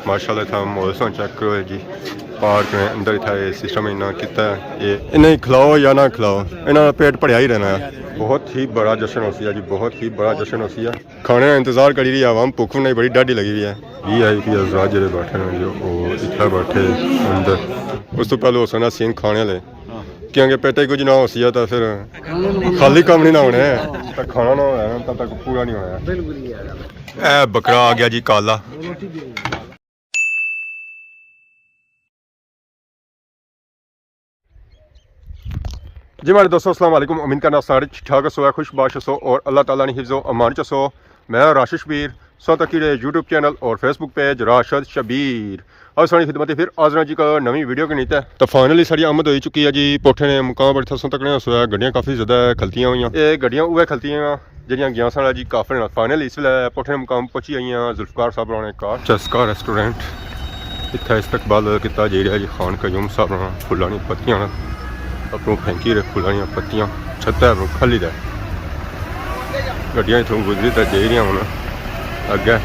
माशाल्लाह था मौसम चेक करो जी पार्क में अंदर था ये सिस्टम इन्ना किता ये इन्हें खिलाओ या ना खिलाओ इन्हों पेट भरिया ही रहना है। बहुत ही बड़ा जश्न हो है जी, बहुत ही बड़ा जश्न हो है। खाने का इंतजार करी रही है आवाम, भुख नहीं बड़ी डाढ़ी लगी हुई है। VIP अज़रात जो बैठे हैं जो इतना बैठे अंदर उस तो पहले हो सकना सीन खाने वाले क्योंकि पेटे कुछ ना हो सी तो फिर खाली काम नहीं ना होने तो खाना ना होना तब तक पूरा नहीं होना। ए बकरा आ गया जी काला। जी मेरे दोस्तों अस्सलाम वालेकुम, उम्मीद करना सारे ठीक ठाक सो खुशबाश सो और अल्लाह ताला ने हिफ्ज़ो अमान च सो। मैं राशिद शबीर सो तकी यूट्यूब चैनल और फेसबुक पेज राशिद शबीर और सारी खिदमत फिर आजरा जी का नवी वीडियो के नीचे तो फाइनली सारी आमद हो चुकी है जी। पोठे ने मुकाम बड़े थसों तक सोया गड्डियाँ काफ़ी ज़्यादा खलतियाँ हुई, ये गड्डियाँ वह खलतियाँ जड़ियाँ गया सा जी काफ़ी फाइनल इस वे पोठे ने मुकाम पहुँची आई जुल्फकार साहब ने कार चस्का रेस्टोरेंट इतना इस्तकबाल किया जा रहा जी। खान कयूम साहब फुलों की पत्तियां अपनों फैंकी रहे फुलों पत्तियां छत्ता खाली दे गड्डियां इतों गुजरी तो जा रही हूँ अगे।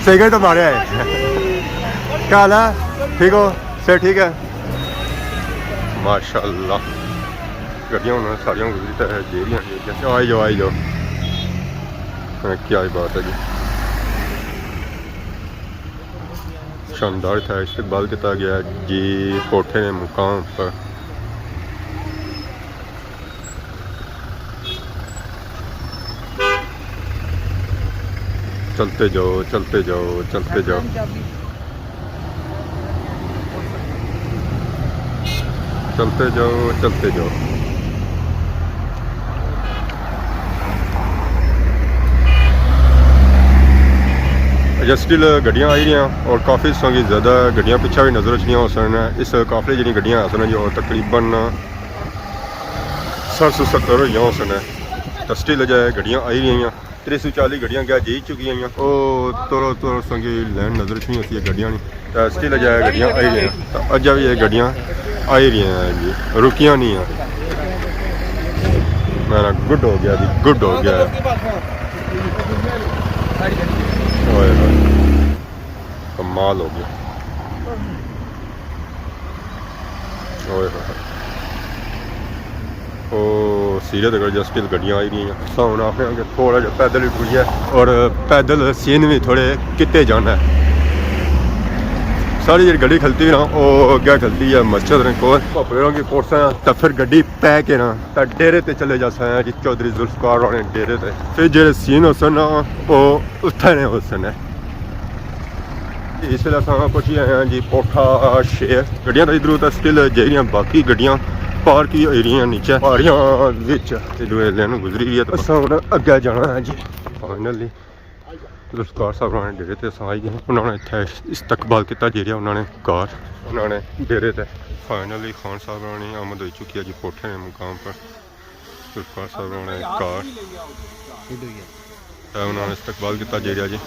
सही गए तो मारे है क्या हाल है, ठीक हो सर? ठीक है माशाल्लाह गड्डियां हूँ सारिया गुजरी तो जा रही। आई जाओ आई जाओ, क्या बात है जी। शानदार था इस्तकबाल किया गया जी कोठे ने मुकाम पर। चलते जाओ चलते जाओ चलते जाओ। चलते जाओ चलते जाओ। स्टिल गड्डियाँ आई रही और काफ़ी संगी ज़्यादा गड्डियाँ पिछा भी नज़र रखनी हो सन। इस काफले जी गड्डियाँ आसन जो तकरीबन 770 हुई हो सन तो स्टिल जाए गड्डियाँ आई रही 340 गड्डियाँ क्या जी चुकी हैं। तोरो तोरो संगी लैन नज़र रखनी होती है गड्डियाँ नहीं तो स्टिल जाए गड्डियाँ आई रही तो अजा भी ये गड्डियाँ आई रही हैं जी, रुकियाँ नहीं हैं। मेरा गुड हो गया जी, गुड हो गया। कमाल हो गया। ओ सीरियस अगर जस्टिल गड्डियाँ आई रही हैं सामने आपने थोड़ा जहा पैदल भी टुरी है और पैदल सीन भी थोड़े किते जाना है। सारी जी गड्डी खलती ना वो क्या खलती है मस्जिद ने को पेड़ों की पोर्सा तो फिर गड्डी पै के ना तो डेरे ते चले जा जी चौधरी जुल्फकार वाले डेरे ते फिर जो सीन हो सन वो उत्थे ने हो सन। इस वे पहुंची आए हैं जी पोठा शेर गड्डियां तो इधर उधर स्टिल जरिया बाकी गड्डियां पार्क ही हो रही नीचे पहाड़ियां लैन गुजरी रही है तो असा हम अगे जाना है जी। फाइनली जुल्फकार साहब ने डेरे ते आई गए उन्होंने इतने इस्तकबाल किया जा रहा उन्होंने कार उन्होंने डेरे ते। फाइनली खान साहब ने आमद हो चुकी है जी पोठे ने मुकाम पर। जुल्फकार साहब ने कार उन्होंने इस्तकबाल किया जा रहा जी।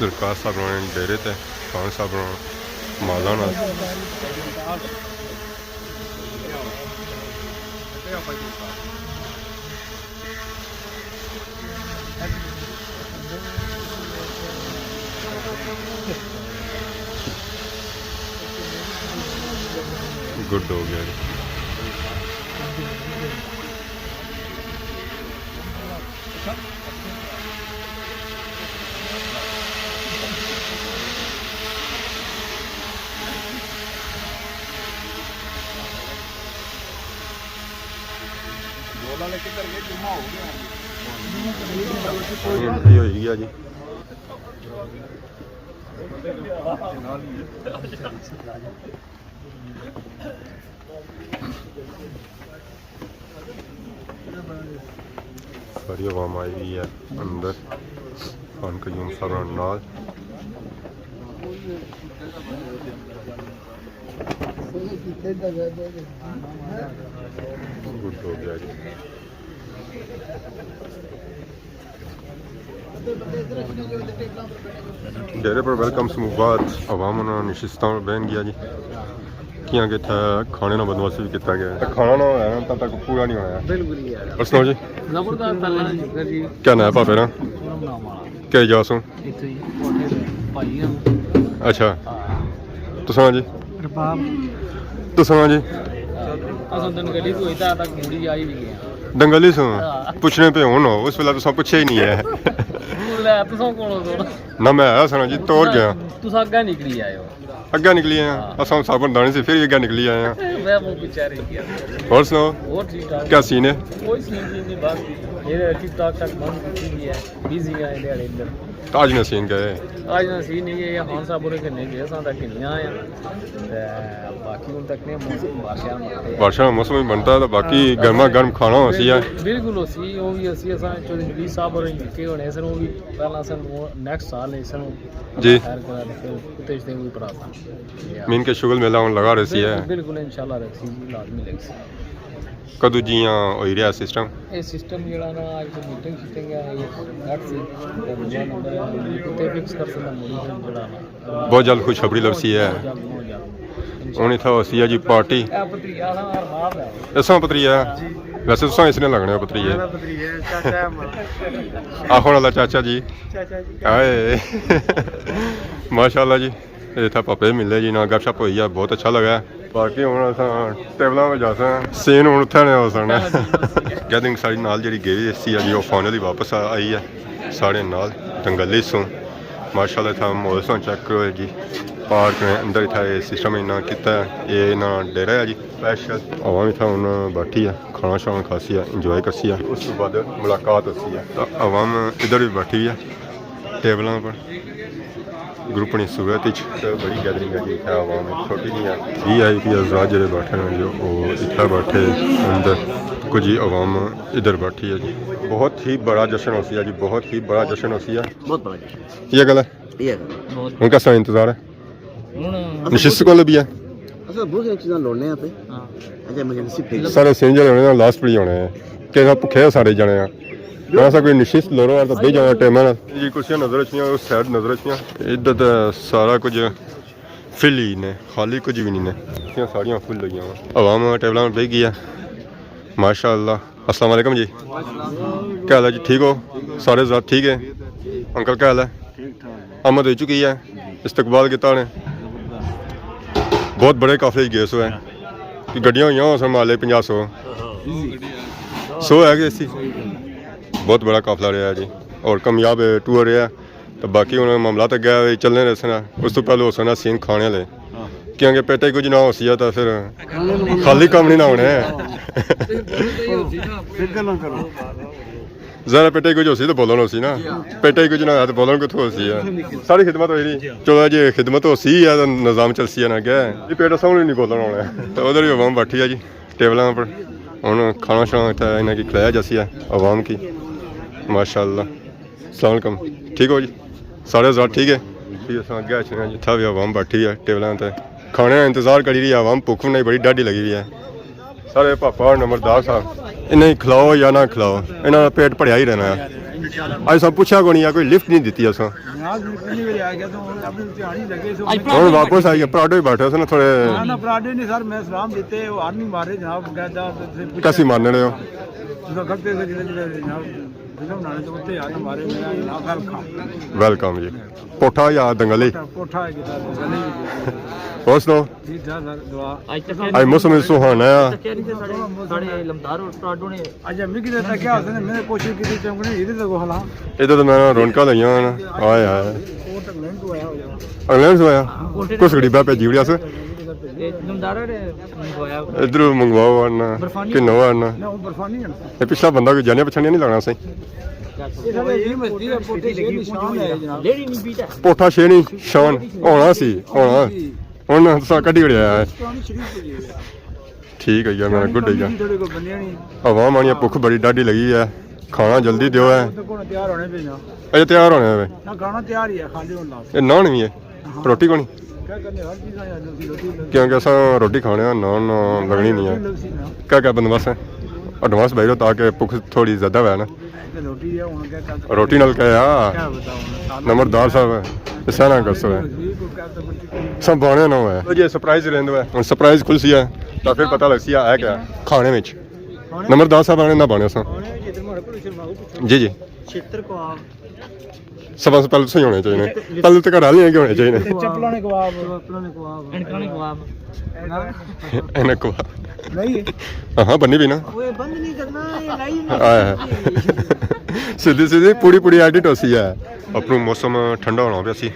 जुल्फकार साहब ने डेरे ते खान साहब माला ना गुड हो गया जी। एंट्री हो गया जी। सारी आवाम आई हुई है अंदर खान कयूम साहब नाल। गुड हो गया जी। डेरे पर वेलकम मुबाद अवाम उन्होंने नशिस्तां बहन गया जी किया कि खाने का बंदोबस्त भी किया गया। खाना ना होया तब तक पूरा नहीं होया। बिल्कुल जी क्या नाम है पापे ना? ਕਿ ਜਾਸੋਂ ਇੱਥੇ ਹੀ ਕੋਠੇ ਤੇ ਭਾਈ ਆ ਅੱਛਾ ਤੁਸਾਂ ਜੀ ਰਬਾਬ ਤੁਸਾਂ ਜੀ ਅਸਾਂ ਦੰਗਲੀ ਤੋਂ ਇਤਾ ਤੱਕ ਮੁੜੀ ਆਈ ਵੀ ਗਿਆ दंगली सो पूछने पे हो ना उस वेला तुसा पूछे ही नहीं है ਲੈ ਤੁਸਾਂ ਕੋਲੋਂ ਤੋਂ ना मैं आया सना जी तोड़ गया ਤੁਸਾਂ ਅੱਗਾ ਨਿਕਲੀ ਆਇਓ अग्गा निकली आए असा साबन दाने से फिर अग्गा निकली आए हैं ਮੈਂ ਉਹ ਵਿਚਾਰੇ ਗਿਆ और सुनाओ ਹੋਰ ਠੀਕ ਠਾਕ क्या सीन है ਕੋਈ ਸੀਨ ਨਹੀਂ ਬਸ ਇਹ ਟਿਕਟੌਕ ਤੱਕ ਬੰਦ ਕੀਤੀ ਹੈ ਬਿਜ਼ੀ ਆਏ ਦੇ ਅੰਦਰ ताज ने सीन गए ਅੱਜ ਨਾ ਸੀ ਨਹੀਂ ਇਹ ਖਾਨ ਸਾਹਿਬ ਉਹਨੇ ਕਿੰਨੇ ਗਏ ਸਾਂ ਦਾ ਕਿੰਨੀਆਂ ਆ ਤੇ ਬਾਕੀ ਹੁਣ ਤੱਕ ਨੇ ਮੌਸਮ ਬਾਰਿਸ਼ਾਂ ਮਾਰਦੇ बादशाह मौसम ही बनता है तो बाकी गर्मा गर्म खाना होसी है ਬਿਲਕੁਲ ਹੋਸੀ ਉਹ ਵੀ ਅਸੀਂ ਅਸਾਂ ਚੋਰੀ ਨਬੀ ਸਾਹਿਬ ਹੋਰੇ ਨਿੱਕੇ ਹੋਣੇ ਸਨ ਉਹ ਵੀ ਪਹਿਲਾਂ ਸਨ ਨੈਕਸਟ ਸਾਲ ਇਸ ਨੂੰ जी ਖੈਰ ਕਰਾ ਦੇ ਫਿਰ ਕੁਤੇ ਤੇ ਵੀ ਪ੍ਰਾਪਤ मीन के शुगल मेला ਹੁਣ लगा रही है ਬਿਲਕੁਲ ਇਨਸ਼ਾਅੱਲਾ ਰੱਖੀ ਜੀ ਲਾਜ਼ਮੀ ਲੱਗ ਸੀ कदू जियां होई रहा सिस्टम ਇਹ ਸਿਸਟਮ ਜਿਹੜਾ ਨਾ ਅੱਜ ਮੀਟਿੰਗ ਸ਼ੀਟਿੰਗ ਹੈ ਇਹ ਘੱਟ ਸੀ ਤੇ ਦੂਜਾ ਨੰਬਰ ਕੁਤੇ ਫਿਕਸ ਕਰ ਸਕਦਾ ਮੁੜੀ ਜਿਹੜਾ ਨਾ बहुत जल्द खुशखबरी लपसी है ਹੁਣ इतना होसी है जी पार्टी ਇਹ ਪਤਰੀਆ ਦਾ ਅਰਮਾਨ ਹੈ इसा पतरिया वैसे तुसा इसने लगने पतरिया ਪਤਰੀਆ ਚਾਚਾ आखो वाला चाचा जी ਚਾਚਾ ਜੀ आए माशाल्लाह जी इतना पापे मिले जी ना गपशप हुई है बहुत अच्छा लगा बाकी हूँ अस टेबलों में जा सीन हूँ उत्थे ने हो सकना गैदरिंग साड़ी नाल जी गई सी है जी वो फाइनली वापस आई है साढ़े नाल दंगली सो माशाल्लाह था माहौल सो चेक करो जी पार्क ने अंदर इतना सिस्टम इन्ना किया ये इन्ना डेरा है जी स्पैशल हवा भी था हूँ बैठी है खाना शाना खासी है इंजॉय करसी है उस तो बाद मुलाकात होती है तो अवाम इधर भी बैठी है टेबलों पर ग्रुप ने सूरत बड़ी गैदरिंग है जी इतना आवाम छोटी नहीं है VIP अज़रात जो बैठे हैं जो वो इतना बैठे अंदर कुछ ही आवाम इधर बैठी है जी बहुत ही बड़ा जश्न होती है जी बहुत ही बड़ा जश्न होती है ਬਹੁਤ ਬੜਾ ਜੀ ये गल है ਇਹ ਬਹੁਤ उनका सा इंतज़ार है ਹੁਣ नशिस्त को भी है ਅਸਾਂ ਬਹੁਤ ਸਾਰੀਆਂ ਚੀਜ਼ਾਂ ਲੋੜਨੇ ਆ ਪੇ ਹਾਂ ਅਜੇ ਐਮਰਜੈਂਸੀ ਪੇ सारे सिंजल होने हैं लास्ट पड़ी होने हैं कि भुखे सारे जने हैं ऐसा कोई निश्चित लोरो है तो बह जाना टाइम जी कुर्सियां नजर अच्छी उस साइड नजर अच्छी इधर तो सारा कुछ फिल ही ने खाली कुछ भी नहीं ने कुर्सियां सारियां फुल हुई हवाम टेबलों में बह गई है माशाअल्लाह अस्सलाम वालेकुम जी क्या हाल है जी ठीक हो सारे ज़ात ठीक है अंकल क्या हाल है आमद हो चुकी है इस्तकबाल किया ने बहुत बड़े काफले गए सो है कि गड्डियां हुई हो माले 50-100 है कि इसी बहुत बड़ा काफला रहा है जी और कामयाब टूर रहा तो बाकी हूँ मामला तो गया चलने रसना उस तो पहले हो सकना सीन खाने वाले क्योंकि पेटे कुछ ना हो सी तो फिर खाली काम नहीं ना होने ज़रा पेटे कुछ हो सी तो बोलन हो सी ना पेटे कुछ ना है तो बोलन कुछ हो सी है सारी खिदमत हो रही चलो जी खिदमत हो सी है तो निज़ाम चल सी है ना क्या जी पेट सामने नहीं बोलन होना तो उधर भी आवाम बैठी है जी टेबलों पर हूँ खाना शाना इतना इन्हें की खिलाया जैसी है आवाम की माशाअल्लाह अस्सलाम वालेकुम ठीक हो जी सारे ज़ात ठीक है अगे जितना भी आवाम बैठी है टेबलों पर खाने का इंतज़ार करी रही है आवाम भुख नहीं बड़ी डाढ़ी लगी हुई है सारे पापा और नंबरदार साहब इन्हें खिलाओ या ना खिलाओ इन्होंने पेट भरिया ही रहना है अज सब पूछा को नहीं है कोई लिफ्ट नहीं दी अस हूँ वापस आई पराडे भी बैठे ना थोड़े कैसी मारने रहे हो वेलकम जी पोठा या दंगली और सुनो आज मौसम सुहाना है इधर तो मैं रौनक लगी आए आए इंग्लैंड से आया कुछ गरीबा भेजी उड़ी अस इधर मंगवाओ आना किन्नो आना पिछला बंदा कोई जाने पछाने नहीं लगना सही पोठा शेनी शान होना सी होना ਹੁਣ ਸਾ ਕੱਢੀ ਉੜਿਆ ਹੈ ਠੀਕ ਹੈ ਯਾਰ ਮੇਰਾ ਗੁੱਡ ਹੈ ਹਵਾ ਮਾਣੀਆਂ ਭੁੱਖ ਬੜੀ ਡਾਢੀ ਲੱਗੀ ਹੈ ਖਾਣਾ ਜਲਦੀ ਦਿਓ ਹੈ ਅਜੇ ਤਿਆਰ ਹੋਣੇ ਵੇ ਨਾ ਖਾਣਾ ਤਿਆਰ ਹੀ ਹੈ ਖਾਲੀ ਹੁਣ ਲਾ ਇਹ ਨਾਨ ਵੀ ਹੈ ਰੋਟੀ ਕੋਣੀ क्योंकि अस रोटी खाने नान लगनी नहीं है क्या क्या बंदोबस्त है एडवांस भेजो ताकि भुख थोड़ी ज़्यादा है ना रोटी नल क्या नंबरदार साहब इस ना कर सो सब बाने ना है जी सरप्राइज रहंदा है हुन सरप्राइज खुल सी है तो फिर पता लग सी है क्या खाने में नंबरदार साहब आने ना बाने सा जी जी ਸਭ ਤੋਂ ਪਹਿਲਾਂ ਸਹੀ ਹੋਣੇ ਚਾਹੀਦੇ ਪਹਿਲੇ ਤਾਂ ਘਰ ਵਾਲੇ ਹੋਣੇ ਚਾਹੀਦੇ ਚੱਪਲਾਂ ਨੇ ਕਬਾਬ ਐਨਕਾਂ ਨੇ ਕਬਾਬ ਇਹਨਾਂ ਕੋ ਨਹੀਂ ਹਾਂ ਬੰਨੀ ਵੀ ਨਾ ਓਏ ਬੰਦ ਨਹੀਂ ਕਰਨਾ ਇਹ ਲਾਈ ਸਿੱਧੀ ਸਿੱਧੀ ਪੂਰੀ ਪੂਰੀ ਐਡਿਟ ਹੋਸੀ ਹੈ ਆਪਣਾ ਮੌਸਮ ਠੰਡਾ ਹੋਣਾ ਪਿਆ ਸੀ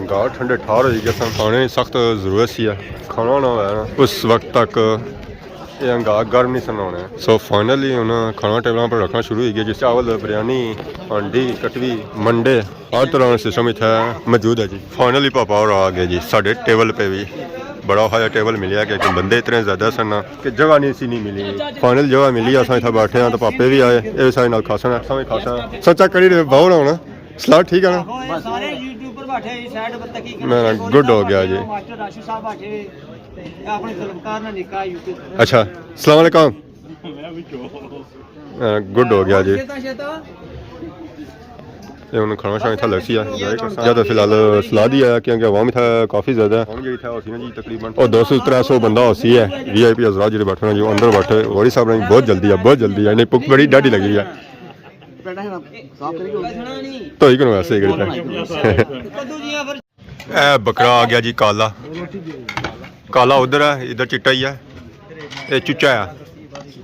ਗਾਲ ਠੰਡੇ ਠਾਰ ਹੋ ਗਿਆ ਸਾਂ ਖਾਣੇ ਸਖਤ ਜ਼ਰੂਰਤ ਸੀ ਖਾਣਾ ਨਾ ਹੋਇਆ ਉਸ ਵਕਤ ਤੱਕ ਇਹ अंगा गर्म नहीं सन होने सो फाइनली उन्हें खाना टेबलों पर रखना शुरू हो गया जिस चावल बिरयानी अंडी कटवी मंडे हर तरह का सिस्टम इतना मौजूद है जी फाइनली पापा और आ गए जी साढ़े टेबल पे भी बड़ा हाया टेबल मिलिया क्योंकि बंदे इतने ज़्यादा सन कि जगह नहीं सी नहीं मिली फाइनल जगह मिली अस इतना बैठे हैं तो पापे भी आए ये सारे नाल खासन असा भी खासा सच्चा करी रहे बहुत होना सलाद ठीक है ना सारे यूट्यूबर बैठे साइड पर तक मेरा गुड हो गया जी मास्टर राशि साहब बैठे अपने फिल्मकार ना निका यूट्यूब अच्छा अस्सलाम वालेकुम गुड हो गया जी ये उन्होंने खाना शाना इतना लसी है ज़्यादा फिलहाल सलाद ही है क्योंकि अवाम इतना काफ़ी ज़्यादा है जी तकरीबन और 200-300 बंदा होती है VIP हज़रात जो बैठे जो अंदर बैठे वही साहब ने बहुत जल्दी है नहीं भुख बड़ी डाढ़ी लगी है तो ही करो ऐसे बकरा आ गया जी काला काला उधर है इधर चिट्टा ही है ये चुच्चा है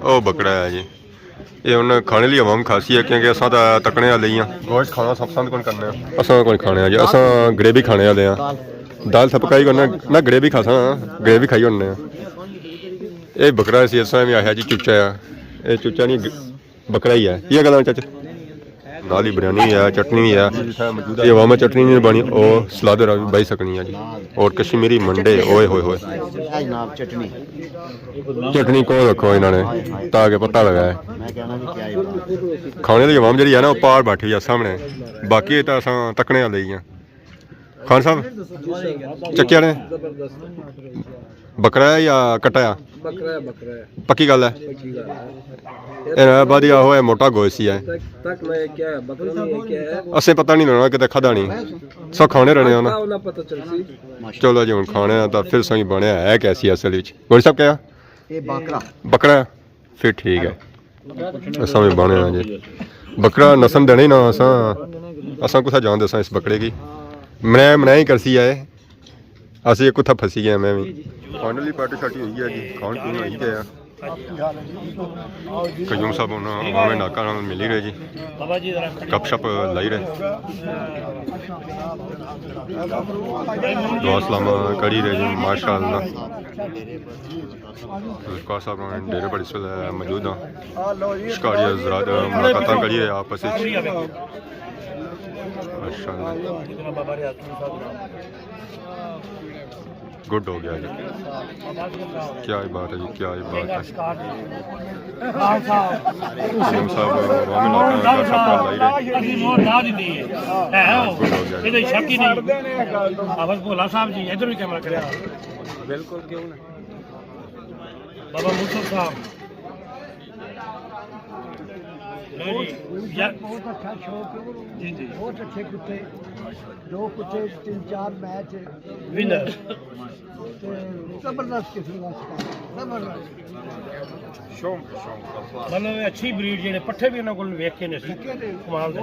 वो बकरा है जी ये उन्हें खाने लिए अवाम खासी है क्योंकि असा तो तकने वाले ही गोश्त खाना सब पसंद कौन करने असा कौन खाने जी असा ग्रेवी खाने वाले हैं दाल सब पकाई करना ना ग्रेवी खा सा ग्रेवी खाई होने ये बकरा सी असा भी आया जी चुच्चा है ये चुच्चा नहीं बकरा ही है ये गल चाचा नाली बिरयानी है चटनी भी है ये अवाम चटनी नहीं बनी और सलाद भी बही सकनी है जी और कश्मीरी मंडे ओए होए होए चटनी कौन रखो इन्होंने ताकि पता लगा है खाने की अवाम जी है ना पार बैठी है सामने बाकी तो अस तकने वाले ही हैं खान साहब चक्किया ने बकरा है या कटा है पक्की गल है बढ़िया हो मोटा गोश्त है असें पता नहीं लगना कि खादा नहीं सब खाने रहने ना चलो जी हूँ खाने तो फिर सही बनया है कैसी असल गोरी साहब क्या बकरा फिर ठीक है असा भी बने जी बकरा नसन देने ही ना असा कुछ जान दसा इस बकरे की मनाई करसी है अस कुत्था फसी गए मैं भी फाइनली पार्टी शार्टी हुई है जी खान पीन हो ही गया कयूम साहब उन्होंने नाका मिल ही रहे जी गप शप लाई रहे दुआ सलाम करी रहे जी माशाअल्लाह साहब डेरे पर इस वे मौजूद हाँ शिकारी हज़रात मुलाकात करी रहे आपस गुड हो गया जी क्या ही बात है जी क्या ही बात है बिल्कुल क्यों ना बाबा मुसर साहब बहुत अच्छा शौक जी जी बहुत अच्छे कुत्ते दो कुत्ते 3-4 मैच विनर जबरदस्त किस्म का जबरदस्त शौक मतलब अच्छी ब्रीड जेडे पट्ठे भी इन्होंने को वेख के ने कमाल दे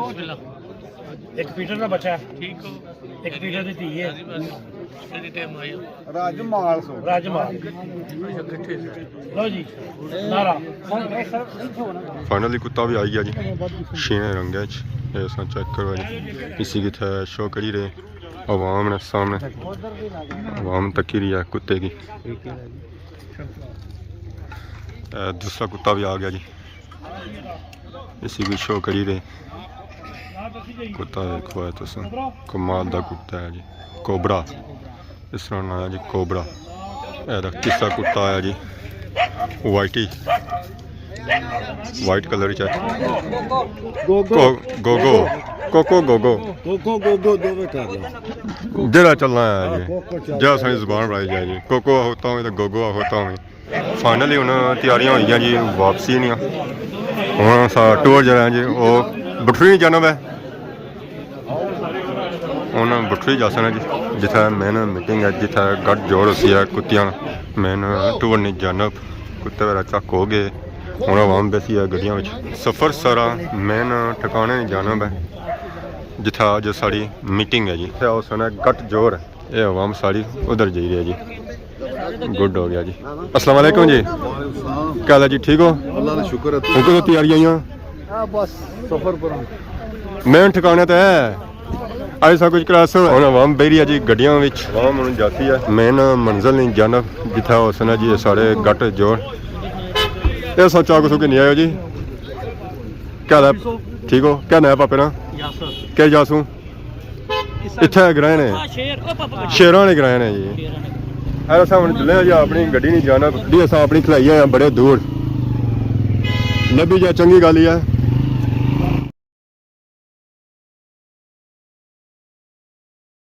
एक पीटर का बच्चा ठीक हो एक पीटर दी है राजमाल लो जी नारा फाइनली कुत्ता भी आई गया जी शीने रंग ऐसा चेक करो जी इसी की था शो करी रहे अवाम ने सामने अवाम तकी रही है कुत्ते की दूसरा कुत्ता भी आ गया जी इसी की शो करी रहे कुत्ता देखो है तो कमाल का कुत्ता है जी कोबरा इस तरह ना है जी कोबरा तीसरा कुत्ता आया जी वाइटी वाइट कलर जरा चलना है जी जरा सारी जुबान बढ़ाई जाए जी कोको होता हूँ तो गोगो होता हूँ फाइनली हूँ तैयारियां हुई जी वापसी नहीं हूँ टूर जरा जी वो बठरी जानब है उन्होंने बठरी जा सकना जी जिथे मेन मीटिंग है जिथे गठ जोड़ होती है कुत्तियां मेन टूर नहीं जानब कुत्ते वगैरह चक हो गए हूँ आवाम बैसी है गड्डियों में सफ़र सारा मेन ठिकाने नहीं जानब है जिथा जो साड़ी मीटिंग है जी उस सुना गट जोर ये आवाम साड़ी उधर जा रही है जी गुड हो गया जी। अस्सलाम वालेकुम जी, क्या हाल है जी, ठीक हो? अल्लाह का शुक्र है। हो कदों तैयारियां? बस सफर पर मेन ठिकाने तो है अज सब कुछ क्लास हुन आवाम बह रही है जी गड्डियां विच आवाम हुन जाती है मेन मंजिल नहीं जानब जिथा उसने जी सारे गट जोड़ ये सब चाक सुके नहीं आयो जी। क्या हाल है, ठीक हो? क्या नया पापे ना क्या जासू इत्थे ग्रह ने शेरां वाले ग्रह ने जी। अस हम चले जी अपनी गड्डी नहीं जाना जी, अस अपनी खलाई आए बड़े दूर लब्भी जा चंगी गल ही है।